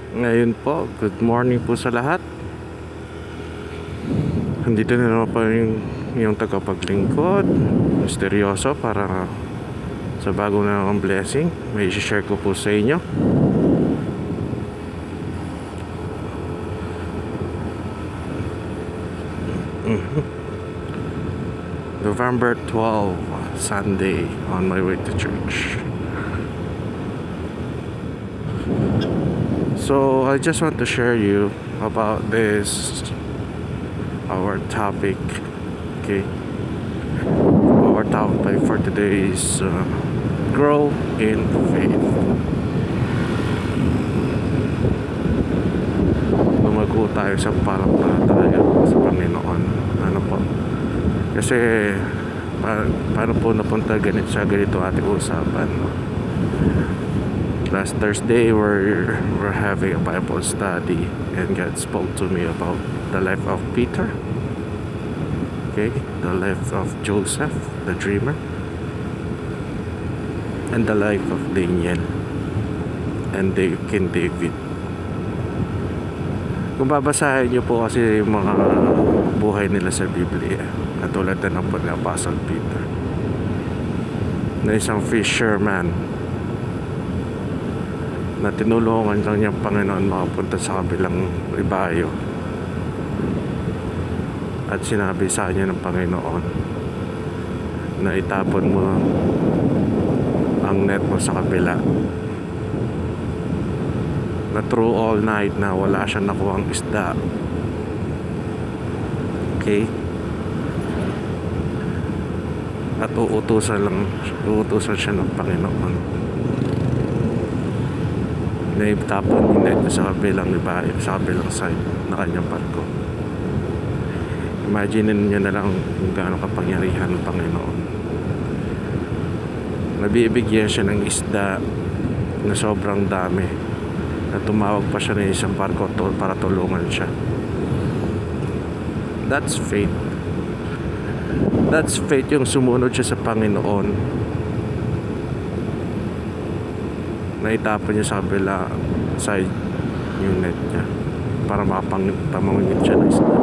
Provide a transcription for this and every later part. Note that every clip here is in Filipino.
Ngayon po, good morning po sa lahat. Nandito na naman po yung tagapaglingkod, misteryoso, para sa bagong na namang blessing. May share ko po sa inyo. November 12, Sunday, on my way to church. So I just want to share you about this, our topic. Okay, our topic for today is grow in faith. Lumago tayo sa pananampalataya sa Panginoon. Ano po? Kasi paano po napunta sa ganito ating usapan? Last Thursday we're having a Bible study, and God spoke to me about the life of Peter. Okay, the life of Joseph, the dreamer, and the life of Daniel and King David. Kung babasahin niyo po kasi yung mga buhay nila sa Biblia, katulad na ng Apostle Peter, na isang fisherman na tinulungan lang niyang Panginoon makapunta sa kabilang ibayo, at sinabi sa kanya ng Panginoon na itapon mo ang net mo sa kabila, na through all night na wala siyang nakuhang isda. Okay, at uutusan siya ng Panginoon na itapon yung net sa kabilang ibayo, sa kabilang side na kanyang barko. Imagine niyo na lang kung gaano kapangyarihan ng Panginoon. Nabibigyan siya ng isda na sobrang dami, na tumawag pa siya ng isang barko para tulungan siya. That's faith. That's faith, yung sumunod siya sa Panginoon, na itapon niya sa kabila side yung net niya para makapamangingit siya ng isda.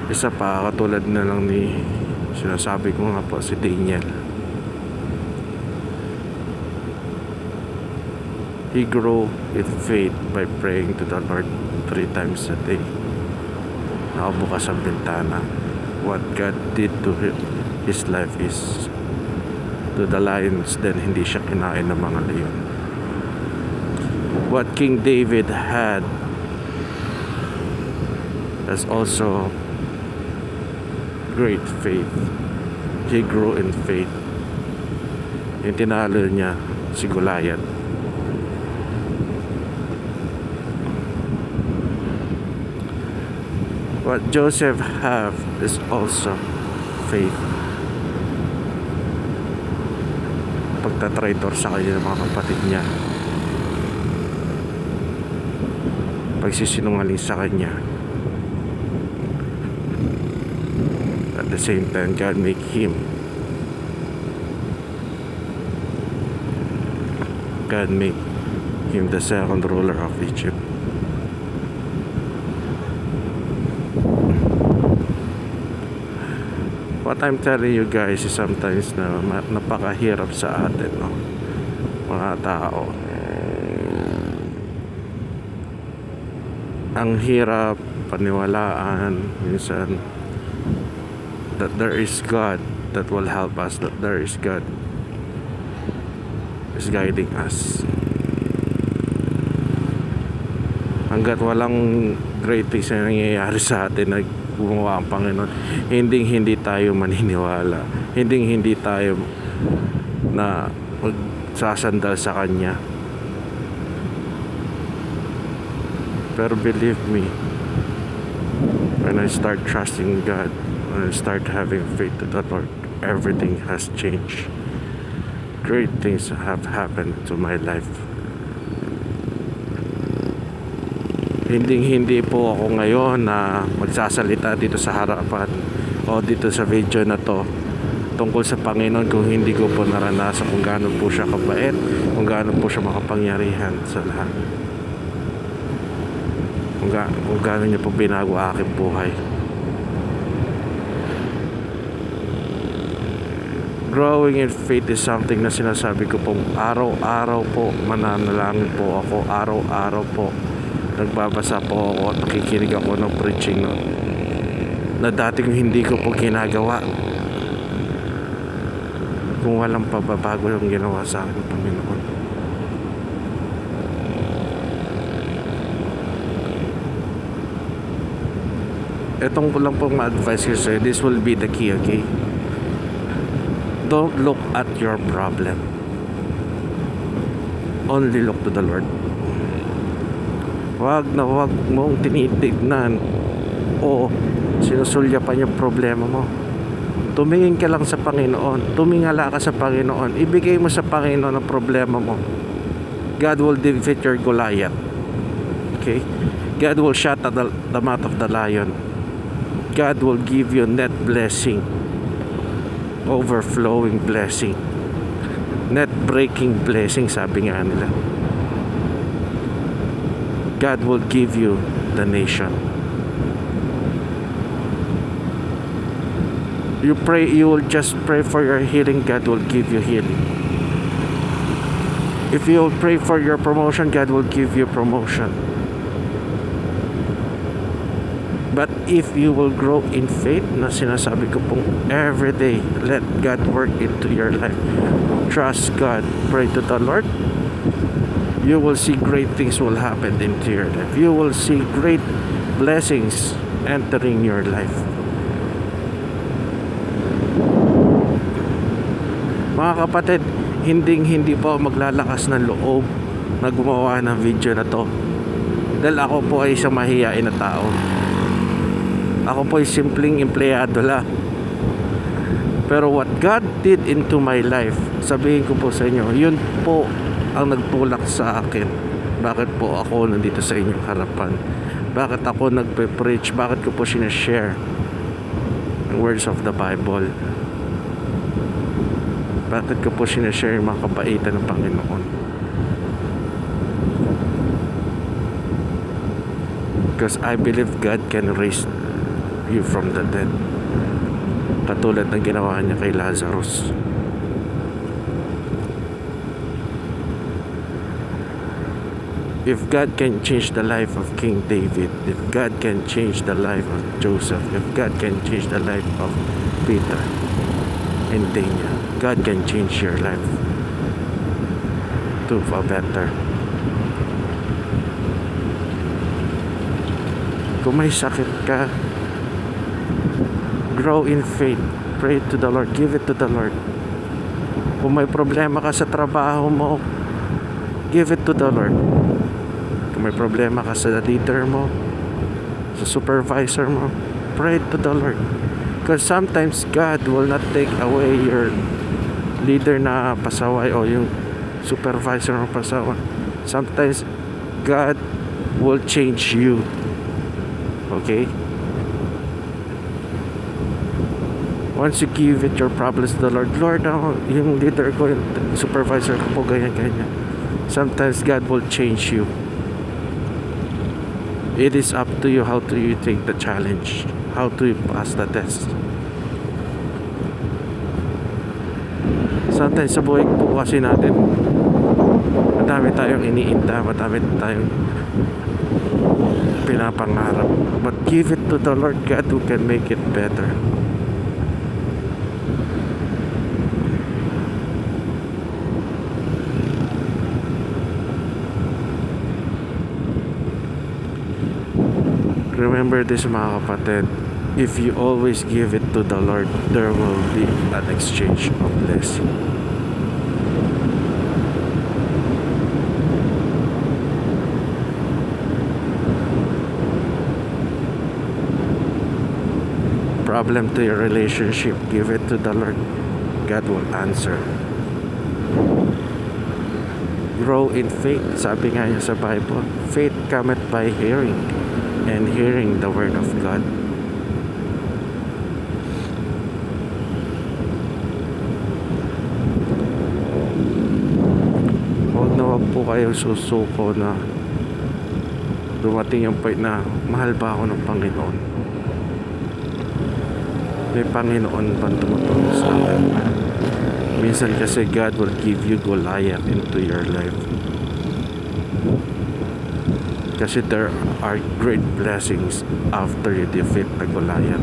Isa pa, katulad na lang ni sinasabi ko nga po, si Daniel. He grew in faith by praying to the Lord 3 times a day. Nakabukas ang bintana. What God did to his life is to the lions, then hindi siya kinain ng mga leon. What King David had is also great faith. He grew in faith. Yung tinalo niya si Goliath. What Joseph have is also faith. Pagtatraitor sa kanya ng mga kapatid niya, pagsisinungaling sa kanya, at the same time God make him the second ruler of Egypt. What I'm telling you guys is sometimes na napakahirap sa atin, no? Mga tao, ang hirap paniwalaan minsan that there is God that will help us, that there is God is guiding us. Hanggat walang great things na nangyayari sa atin na gumawa ang Panginoon, hindi tayo maniniwala, hindi tayo na magsasandal sa Kanya. Pero believe me, when I start trusting God, when I start having faith to the Lord, everything has changed. Great things have happened to my life. Hindi po ako ngayon na magsasalita dito sa harapan o dito sa video na to tungkol sa Panginoon kung hindi ko po naranasan kung gaano po siya kabait, kung gaano po siya makapangyarihan sa lahat. Kung gaano niya po binago aking buhay. Growing in faith is something na sinasabi ko pong araw-araw po mananalangin po ako, araw-araw po nagbabasa po ako at nakikinig ako ng preaching na dating hindi ko po ginagawa kung walang pababago yung ginawa sa akin ng Panginoon. Etong lang pong ma-advise ko sa'yo, this will be the key, okay? Don't look at your problem. Only look to the Lord. Wag mong tinitignan o sinusulyapan yung problema mo. Tumingin ka lang sa Panginoon. Tumingala ka sa Panginoon. Ibigay mo sa Panginoon ang problema mo. God will defeat your Goliath. Okay? God will shut the mouth of the lion. God will give you net blessing. Overflowing blessing, net breaking blessing, sabi nga nila. God will give you the nation. You will just pray for your healing, God will give you healing. If you will pray for your promotion, God will give you promotion. But if you will grow in faith, na sinasabi ko pong every day, let God work into your life. Trust God. Pray to the Lord. You will see great things will happen into your life. You will see great blessings entering your life. Mga kapatid, hindi po maglalakas ng loob na gumawa ng video na to. Dahil ako po ay isang mahiyain na tao. Ako po ay simpleng empleyado lang. Pero what God did into my life, sabihin ko po sa inyo, yun po ang nagtulak sa akin. Bakit po ako nandito sa inyong harapan? Bakit ako nagpe-preach? Bakit ko po sinashare the words of the Bible? Bakit ko po sinashare yung mga kabaitan ng Panginoon? Because I believe God can raise you from the dead, katulad ng ginawa niya kay Lazarus. If God can change the life of King David, if God can change the life of Joseph, if God can change the life of Peter and Daniel, God can change your life to a better. Kung may sakit ka, grow in faith. Pray to the Lord. Give it to the Lord. Kung may problema ka sa trabaho mo, give it to the Lord. Kung may problema ka sa leader mo, sa supervisor mo, pray to the Lord. Because sometimes God will not take away your leader na pasaway o yung supervisor na pasaway. Sometimes God will change you. Okay? Once you give it your problems to the Lord, Lord, yung leader ko, yung supervisor ko po, ganyan. Sometimes God will change you. It is up to you how do you take the challenge, how do you pass the test. Sometimes sa buhay po kasi natin, madami tayong iniinda, madami tayong pinapangarap. But give it to the Lord God who can make it better. Remember this, mga kapatid. If you always give it to the Lord, there will be an exchange of blessing. Problem to your relationship, give it to the Lord. God will answer. Grow in faith. Sabi nga niya sa Bible, faith cometh by hearing, and hearing the word of God. kayong susuko na dumating yung point na mahal ba ako ng Panginoon? May Panginoon bang tumutulong sa akin? Minsan kasi God will give you Goliath into your life. Kasi there are great blessings after you defeat the Goliath.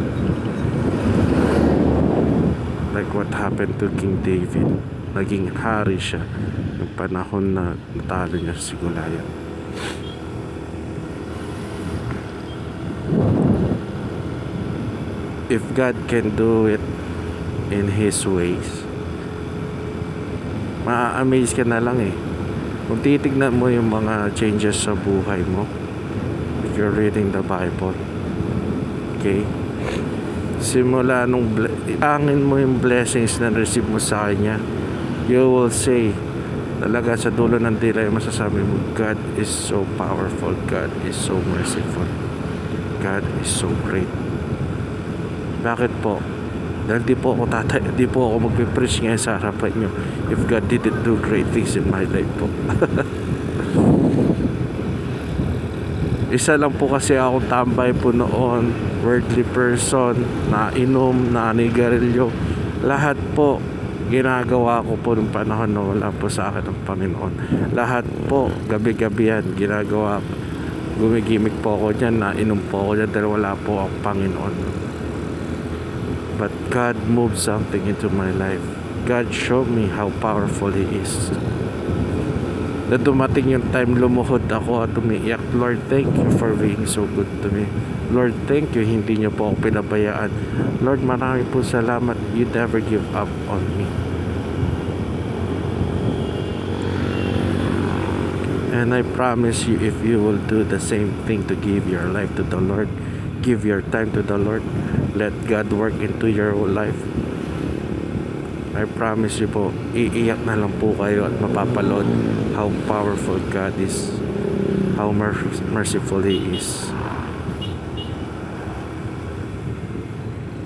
Like what happened to King David. Naging hari siya ng panahon na natalo niya si Goliath. If God can do it in His ways, ma-amaze ka na lang eh. Kung titignan mo yung mga changes sa buhay mo, if you're reading the Bible, okay? Simula nung angin mo yung blessings na receive mo sa Kanya, you will say, talaga sa dulo ng dila, masasabi mo, God is so powerful, God is so merciful, God is so great. Bakit po? Dahil di po ako magpipreach ngayon sa harapan nyo if God didn't do great things in my life po. Isa lang po kasi akong tambay po noon, worldly person, nainom, nanigarilyo. Lahat po ginagawa ko po nung panahon na wala po sa akin ng Panginoon. Lahat po, gabi-gabi yan, ginagawa ko. Gumigimik po ako dyan, nainom po ako dyan dahil wala po ang Panginoon. But God moved something into my life. God showed me how powerful He is. Na dumating yung time, lumuhod ako at umiiyak. Lord, thank you for being so good to me. Lord, thank you, hindi niyo po ako pinabayaan. Lord, marami po salamat. You never give up on me. And I promise you, if you will do the same thing to give your life to the Lord, give your time to the Lord, let God work into your life, I promise you po, iiyak na lang po kayo at mapapalood how powerful God is, how merciful He is.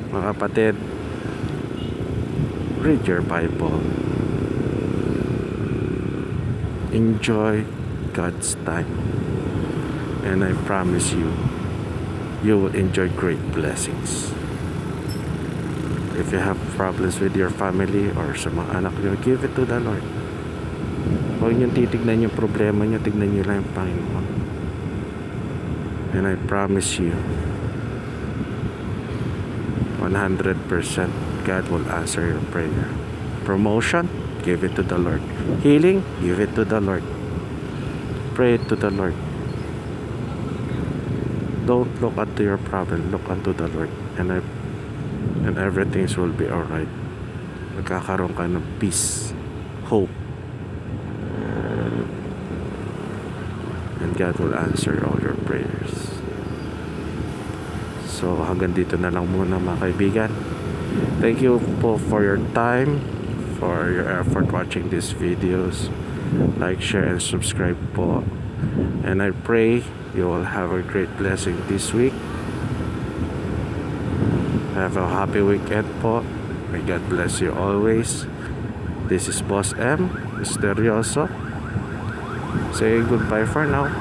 Mga kapatid, read your Bible. Enjoy God's time. And I promise you, you will enjoy great blessings. If you have problems with your family or sa mga anak nyo, give it to the Lord. Huwag nyo titignan yung problema nyo, tignan nyo lang yung Panginoon. And I promise you, 100% God will answer your prayer. Promotion, give it to the Lord. Healing, give it to the Lord. Pray to the Lord. Don't look unto your problem, look unto the Lord. And everything will be alright. Magkakaroon ka ng peace, hope, and God will answer all your prayers. So hanggang dito na lang muna mga kaibigan. Thank you po for your time, for your effort watching these videos. Like, share, and subscribe po. And I pray you will have a great blessing this week. Have a happy weekend po. May God bless you always. This is Boss M, Misterioso. Say goodbye for now.